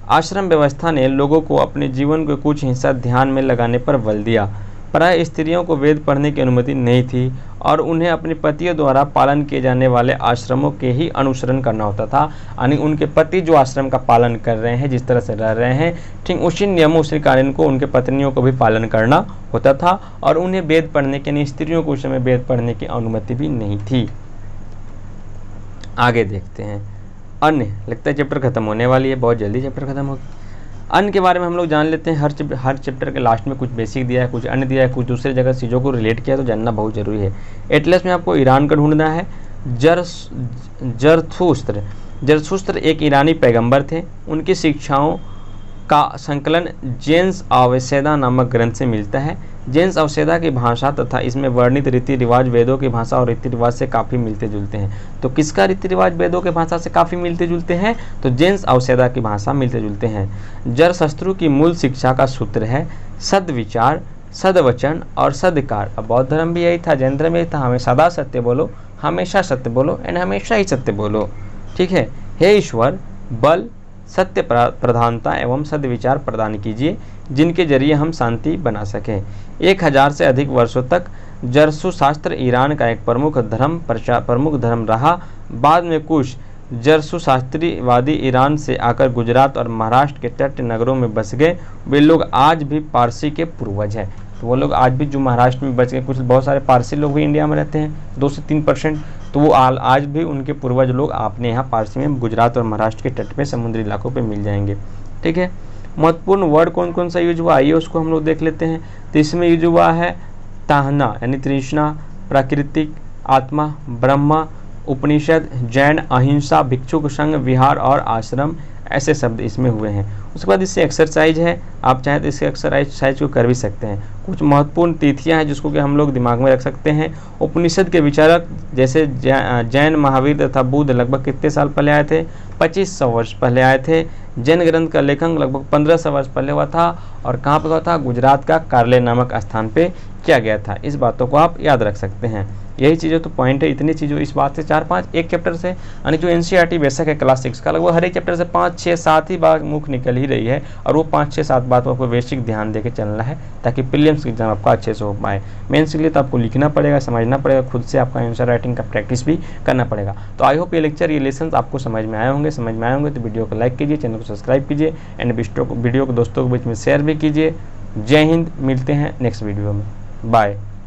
आश्रम व्यवस्था ने लोगों को अपने जीवन के कुछ हिस्सा ध्यान में लगाने पर बल दिया। प्राय स्त्रियों को वेद पढ़ने की अनुमति नहीं थी और उन्हें अपने पतियों द्वारा पालन किए जाने वाले आश्रमों के ही अनुसरण करना होता था। यानी उनके पति जो आश्रम का पालन कर रहे हैं, जिस तरह से रह रहे हैं, ठीक उसी नियमों उसी कानून को उनके पत्नियों को भी पालन करना होता था और उन्हें वेद पढ़ने के, स्त्रियों को उस समय वेद पढ़ने की अनुमति भी नहीं थी। आगे देखते हैं अन्य। लगता है चैप्टर खत्म होने वाली है, बहुत जल्दी चैप्टर खत्म होगी। अन्य के बारे में हम लोग जान लेते हैं। हर चैप्टर के लास्ट में कुछ बेसिक दिया है, कुछ अन्य दिया है, कुछ दूसरे जगह चीज़ों को रिलेट किया, तो जानना बहुत जरूरी है। एटलस में आपको ईरान का ढूंढना है। जरथुस्त्र एक ईरानी पैगंबर थे। उनकी शिक्षाओं का संकलन जेन्स अवसेदा नामक ग्रंथ से मिलता है। जेन्स अवसेदा की भाषा तथा इसमें वर्णित रीति रिवाज वेदों की भाषा और रीति रिवाज से काफ़ी मिलते जुलते हैं। तो किसका रीति रिवाज वेदों के भाषा से काफ़ी मिलते जुलते हैं? तो जेन्स अवसेदा की भाषा मिलते जुलते हैं। जरथुस्त्र की मूल शिक्षा का सूत्र है सद्विचार, सद्वचन और सद्कार। अब बौद्ध धर्म भी यही था, जैन धर्म यही था, हमें सदा सत्य बोलो, हमेशा सत्य बोलो एंड हमेशा ही सत्य बोलो। ठीक है। हे ईश्वर, बल, सत्य प्रधानता एवं सद्विचार प्रदान कीजिए, जिनके जरिए हम शांति बना सकें। 1000 से अधिक वर्षों तक जरथुशास्त्र ईरान का एक प्रमुख धर्म रहा। बाद में कुछ जरथुशास्त्रीवादी ईरान से आकर गुजरात और महाराष्ट्र के तट नगरों में बस गए। वे लोग आज भी पारसी के पूर्वज हैं। तो वो लोग आज भी जो महाराष्ट्र में बच गए, कुछ बहुत सारे पारसी लोग भी इंडिया में रहते हैं, 2 से 3%। तो वो आज भी उनके पूर्वज लोग आपने यहाँ पारसी में गुजरात और महाराष्ट्र के तट पे समुद्री इलाकों पे मिल जाएंगे। ठीक है। महत्वपूर्ण वर्ड कौन कौन सा यूज हुआ, आइए उसको हम लोग देख लेते हैं। तो इसमें यूज हुआ है ताहना यानी तृष्णा, प्राकृतिक, आत्मा, ब्रह्मा, उपनिषद, जैन, अहिंसा, भिक्षुक संघ, विहार और आश्रम, ऐसे शब्द इसमें हुए हैं। उसके बाद इससे एक्सरसाइज है, आप चाहें तो इसके एक्सरसाइज को कर भी सकते हैं। कुछ महत्वपूर्ण तिथियां हैं जिसको कि हम लोग दिमाग में रख सकते हैं। उपनिषद के विचारक जैसे जैन, महावीर तथा बुद्ध लगभग कितने साल पहले आए थे? 2500 वर्ष पहले आए थे। जैन ग्रंथ का लेखन लगभग 1500 वर्ष पहले हुआ था और कहाँ पर हुआ था? गुजरात का कार्ले नामक स्थान पे किया गया था। इस बातों को आप याद रख सकते हैं। यही चीज़ें तो पॉइंट है, इतनी चीज़ों इस बात से 4-5 एक चैप्टर से, यानी जो एनसीईआरटी बेसिक है क्लास 6 का, लगभग हर एक चैप्टर से 5, 6, 7 ही बात मुख निकल ही रही है और वो 5, 6, 7 बातों को बेसिक ध्यान देके चलना है ताकि प्रीलिम्स की एग्जाम आपका अच्छे से हो पाए। मेंस के लिए तो आपको लिखना पड़ेगा, समझना पड़ेगा, खुद से आपका आंसर राइटिंग का प्रैक्टिस भी करना पड़ेगा। तो आई होप ये लेक्चर, ये लेसन आपको समझ में आए होंगे। समझ में आए होंगे तो वीडियो को लाइक कीजिए, चैनल को सब्सक्राइब कीजिए एंड वीडियो को दोस्तों के बीच में शेयर भी कीजिए। जय हिंद। मिलते हैं नेक्स्ट वीडियो में। बाय।